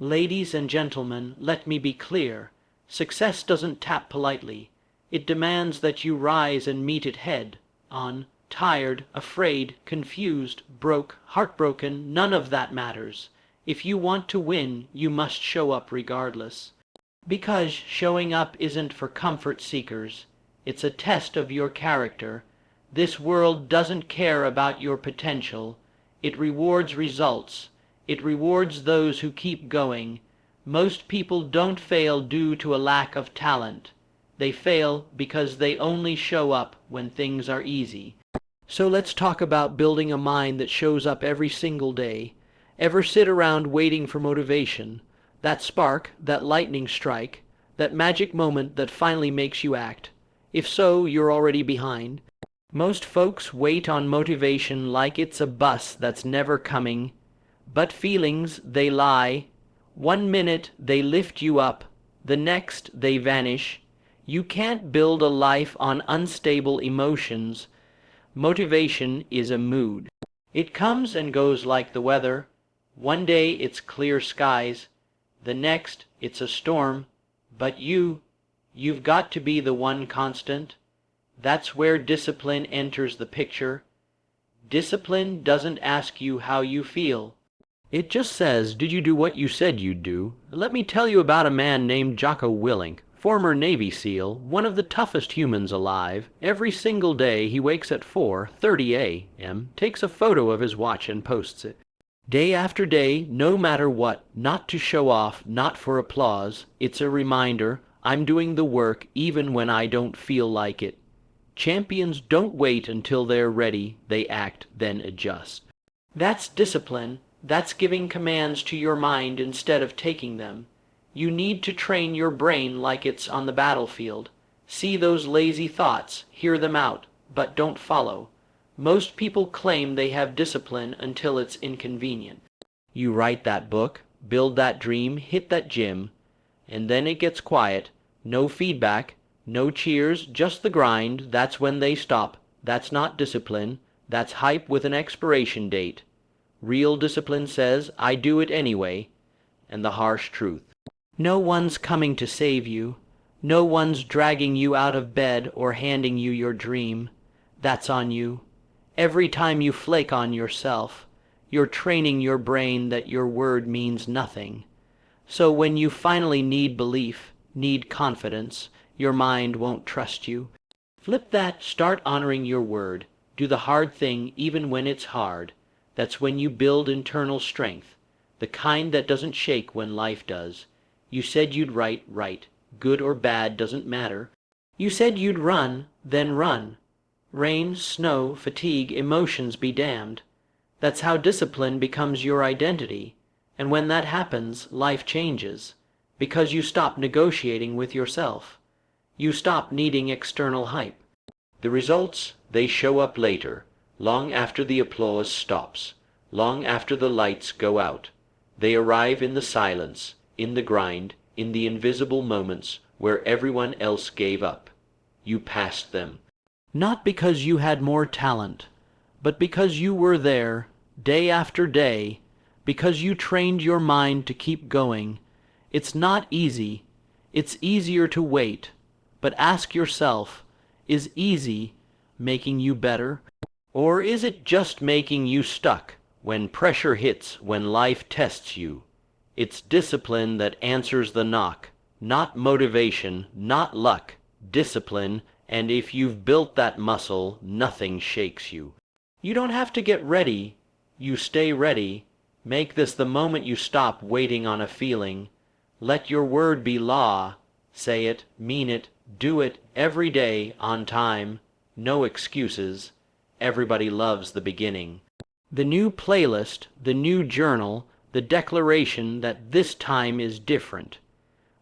Ladies and gentlemen, let me be clear. Success doesn't tap politely. It demands that you rise and meet it head on. Tired, afraid, confused, broke, heartbroken, none of that matters. If you want to win, you must show up regardless. Because showing up isn't for comfort seekers. It's a test of your character. This world doesn't care about your potential. It rewards results. It rewards those who keep going. Most people don't fail due to a lack of talent. They fail because they only show up when things are easy. So let's talk about building a mind that shows up every single day. Ever sit around waiting for motivation? That spark, that lightning strike, that magic moment that finally makes you act. If so, you're already behind. Most folks wait on motivation like it's a bus that's never coming. But feelings, they lie. 1 minute they lift you up, the next they vanish. You can't build a life on unstable emotions. Motivation is a mood. It comes and goes like the weather. One day it's clear skies, the next it's a storm. But you've got to be the one constant. That's where discipline enters the picture. Discipline doesn't ask you how you feel. It just says, did you do what you said you'd do? Let me tell you about a man named Jocko Willink, former Navy SEAL, one of the toughest humans alive. Every single day he wakes at 4:30 a.m., takes a photo of his watch and posts it. Day after day, no matter what, not to show off, not for applause. It's a reminder, I'm doing the work even when I don't feel like it. Champions don't wait until they're ready, they act, then adjust. That's discipline. That's giving commands to your mind instead of taking them. You need to train your brain like it's on the battlefield. See those lazy thoughts, hear them out, but don't follow. Most people claim they have discipline until it's inconvenient. You write that book, build that dream, hit that gym, and then it gets quiet. No feedback, no cheers, just the grind. That's when they stop. That's not discipline. That's hype with an expiration date. Real discipline says, I do it anyway, and the harsh truth. No one's coming to save you. No one's dragging you out of bed or handing you your dream. That's on you. Every time you flake on yourself, you're training your brain that your word means nothing. So when you finally need belief, need confidence, your mind won't trust you. Flip that, start honoring your word. Do the hard thing even when it's hard. That's when you build internal strength, the kind that doesn't shake when life does. You said you'd write. Good or bad doesn't matter. You said you'd run, then run. Rain, snow, fatigue, emotions be damned. That's how discipline becomes your identity. And when that happens, life changes. Because you stop negotiating with yourself. You stop needing external hype. The results, they show up later. Long after the applause stops, long after the lights go out. They arrive in the silence, in the grind, in the invisible moments where everyone else gave up. You passed them. Not because you had more talent, but because you were there, day after day, because you trained your mind to keep going. It's not easy. It's easier to wait. But ask yourself, is easy making you better? Or is it just making you stuck when pressure hits, when life tests you? It's discipline that answers the knock, not motivation, not luck, discipline, and if you've built that muscle, nothing shakes you. You don't have to get ready, you stay ready. Make this the moment you stop waiting on a feeling. Let your word be law. Say it, mean it, do it every day on time. No excuses. Everybody loves the beginning. The new playlist, the new journal, the declaration that this time is different.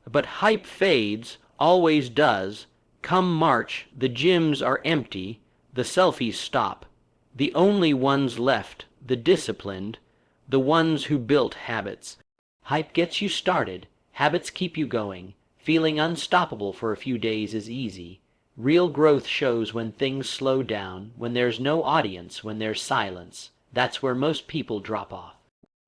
But hype fades, always does. Come March, the gyms are empty, the selfies stop. The only ones left, the disciplined, the ones who built habits. Hype gets you started, habits keep you going. Feeling unstoppable for a few days is easy. Real growth shows when things slow down, when there's no audience, when there's silence. That's where most people drop off.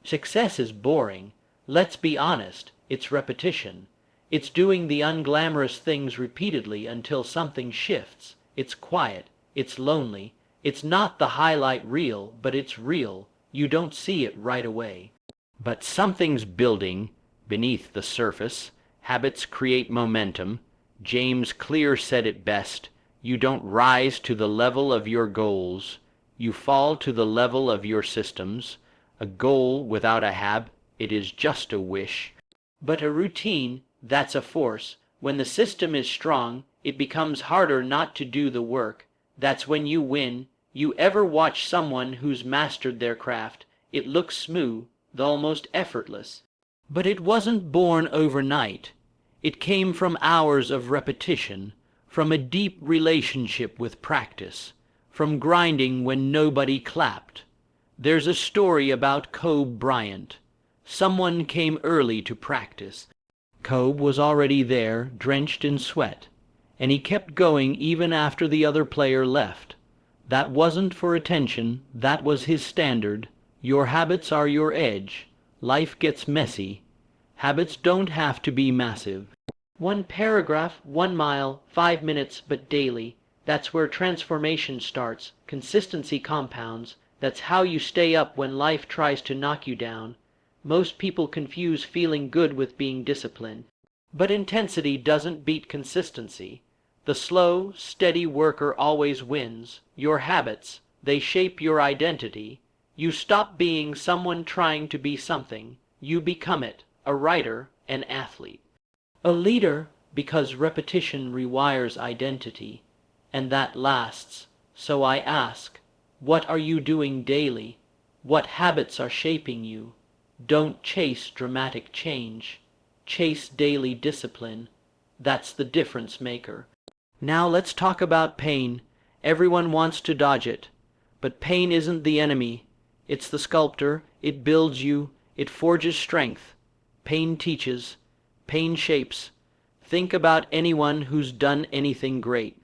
Success is boring. Let's be honest, it's repetition. It's doing the unglamorous things repeatedly until something shifts. It's quiet. It's lonely. It's not the highlight reel, but it's real. You don't see it right away. But something's building beneath the surface. Habits create momentum. James Clear said it best. You don't rise to the level of your goals. You fall to the level of your systems. A goal without a habit, it is just a wish. But a routine, that's a force. When the system is strong, it becomes harder not to do the work. That's when you win. You ever watch someone who's mastered their craft? It looks smooth, almost effortless. But it wasn't born overnight. It came from hours of repetition, from a deep relationship with practice, from grinding when nobody clapped. There's a story about Kobe Bryant. Someone came early to practice. Kobe was already there, drenched in sweat, and he kept going even after the other player left. That wasn't for attention, that was his standard. Your habits are your edge. Life gets messy. Habits don't have to be massive. 1 paragraph, 1 mile, 5 minutes, but daily. That's where transformation starts. Consistency compounds. That's how you stay up when life tries to knock you down. Most people confuse feeling good with being disciplined. But intensity doesn't beat consistency. The slow, steady worker always wins. Your habits, they shape your identity. You stop being someone trying to be something. You become it, a writer, an athlete. A leader, because repetition rewires identity, and that lasts. So I ask, what are you doing daily? What habits are shaping you? Don't chase dramatic change. Chase daily discipline. That's the difference maker. Now let's talk about pain. Everyone wants to dodge it. But pain isn't the enemy. It's the sculptor. It builds you. It forges strength. Pain teaches. Pain shapes. Think about anyone who's done anything great.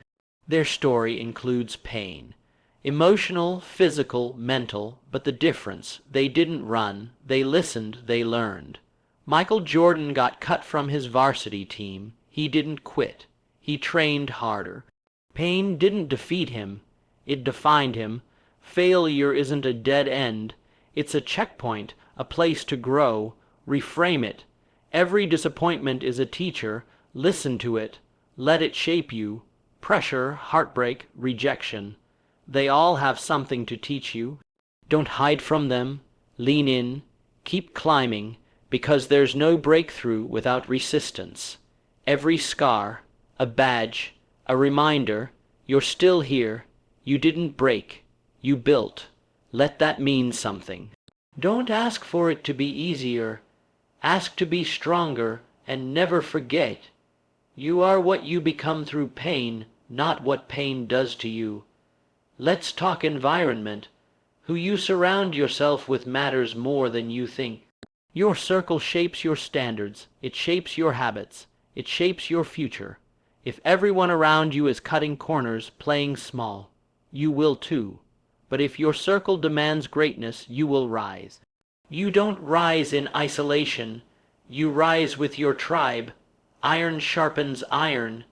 Their story includes pain. Emotional, physical, mental, but the difference, they didn't run, they listened, they learned. Michael Jordan got cut from his varsity team. He didn't quit. He trained harder. Pain didn't defeat him. It defined him. Failure isn't a dead end. It's a checkpoint, a place to grow. Reframe it. Every disappointment is a teacher. Listen to it. Let it shape you. Pressure, heartbreak, rejection. They all have something to teach you. Don't hide from them. Lean in. Keep climbing, because there's no breakthrough without resistance. Every scar, a badge, a reminder, you're still here. You didn't break. You built. Let that mean something. Don't ask for it to be easier. Ask to be stronger, and never forget. You are what you become through pain, not what pain does to you. Let's talk environment. Who you surround yourself with matters more than you think. Your circle shapes your standards. It shapes your habits. It shapes your future. If everyone around you is cutting corners, playing small, you will too. But if your circle demands greatness, you will rise. You don't rise in isolation. You rise with your tribe. Iron sharpens iron.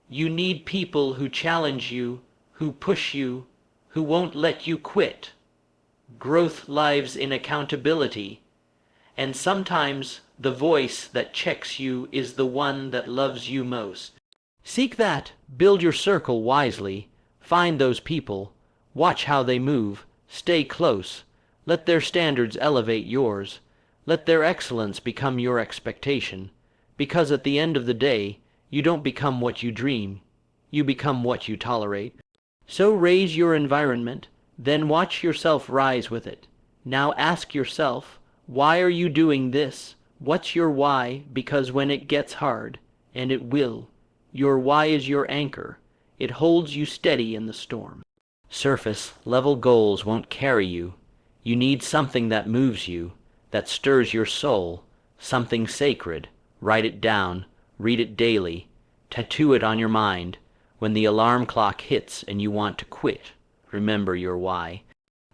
You need people who challenge you, who push you, who won't let you quit. Growth lives in accountability, and sometimes the voice that checks you is the one that loves you most. Seek that, build your circle wisely, find those people, watch how they move, stay close, let their standards elevate yours, let their excellence become your expectation, because at the end of the day, you don't become what you dream, you become what you tolerate. So raise your environment, then watch yourself rise with it. Now ask yourself, why are you doing this? What's your why? Because when it gets hard, and it will, your why is your anchor. It holds you steady in the storm. Surface level goals won't carry you. You need something that moves you, that stirs your soul, something sacred. Write it down, read it daily, tattoo it on your mind. When the alarm clock hits and you want to quit, remember your why.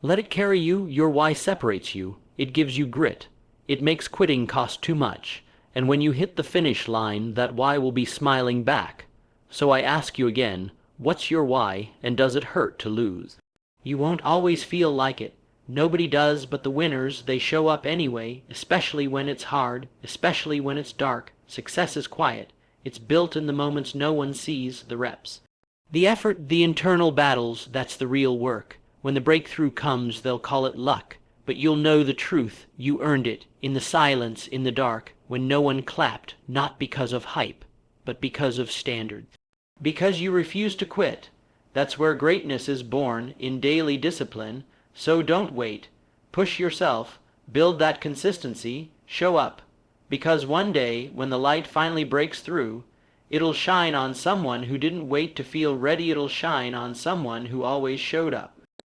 Let it carry you. Your why separates you. It gives you grit. It makes quitting cost too much, and when you hit the finish line, that why will be smiling back. So I ask you again, what's your why, and does it hurt to lose? You won't always feel like it. Nobody does, but the winners, they show up anyway, especially when it's hard, especially when it's dark. Success is quiet. It's built in the moments no one sees, the reps. The effort, the internal battles, that's the real work. When the breakthrough comes, they'll call it luck. But you'll know the truth. You earned it, in the silence, in the dark, when no one clapped, not because of hype, but because of standards. Because you refuse to quit. That's where greatness is born, in daily discipline. So don't wait. Push yourself. Build that consistency. Show up. Because one day, when the light finally breaks through, it'll shine on someone who didn't wait to feel ready. It'll shine on someone who always showed up.